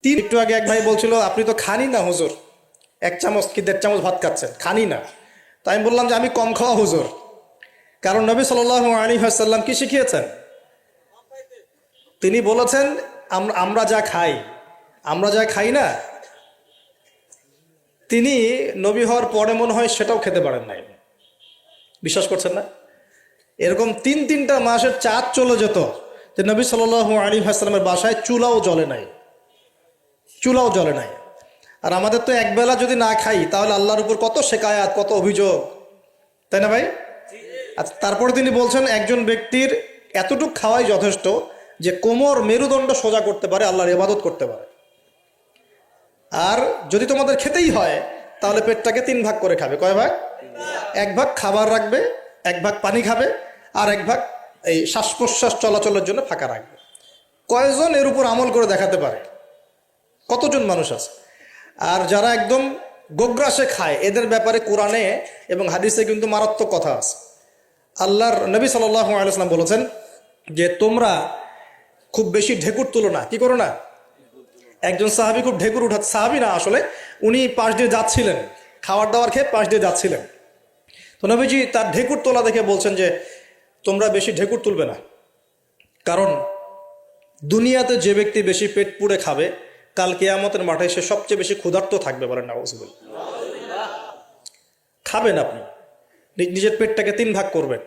একটু আগে এক ভাই বলছিল আপনি তো খানি না হুজুর, 1 চামচ কি 1.5 চামচ ভাত খাচ্ছেন, খানি না। তাই আমি বললাম যে আমি কম খাওয়া হুজুর, কারণ নবী সাল্লাল্লাহু আলাইহি ওয়াসাল্লাম কি শিখিয়েছেন? তিনি বলেছেন আমরা যা খাই না, তিনি নবী হওয়ার পরে মনে হয় সেটাও খেতে পারেন নাই। বিশ্বাস করছেন না? এরকম 3-3টা মাসের চাঁদ চলে যেত যে নবী সাল্লাল্লাহু আলাইহি ওয়াসাল্লামের বাসায় চুলাও জ্বলে নাই। আর আমাদের তো একবেলা যদি না খাই তাহলে আল্লাহর উপর কত শেকায়াত, কত অভিযোগ, তাই না ভাই? আচ্ছা, তারপরে তিনি বলছেন একজন ব্যক্তির এতটুকু খাওয়াই যথেষ্ট যে কোমর মেরুদণ্ড সোজা করতে পারে, আল্লাহর ইবাদত করতে পারে। আর যদি তোমাদের খেতেই হয় তাহলে পেটটাকে 3 ভাগ করে খাবে। কয় ভাগ? 1 ভাগ খাবার রাখবে, 1 ভাগ পানি খাবে, আর 1 ভাগ এই শ্বাস প্রশ্বাস চলাচলের জন্য ফাঁকা রাখবে। কয়জন এর উপর আমল করে দেখাতে পারে? কতজন মানুষ আছে? আর যারা একদম গোগ্রাসে খায় এদের ব্যাপারে কোরআনে এবং হাদিসে কিন্তু মারাত্মক কথা আছে। আল্লাহর নবী সাল্লাল্লাহু আলাইহি ওয়াসাল্লাম বলেছেন যে তোমরা খুব বেশি ঢেকুর তুলো না। কি করো না? একজন সাহাবী খুব ঢেকুর উঠাচ্ছে, সাহাবী না আসলে, উনি পাশ দিয়ে যাচ্ছিলেন, খাবার দাবার খেয়ে পাশ দিয়ে যাচ্ছিলেন। তো নবীজি তার ঢেকুর তোলা দেখে বলছেন যে তোমরা বেশি ঢেকুর তুলবে না, কারণ দুনিয়াতে যে ব্যক্তি বেশি পেট পুড়ে খাবে কাল কিয়ামতের মাঠে সে সবচেয়ে বেশি ক্ষুধার্ত থাকবে। বলেন নাউজুবিল্লাহ। খাবেন আপনি, নিজের পেটটাকে 3 ভাগ করবেন,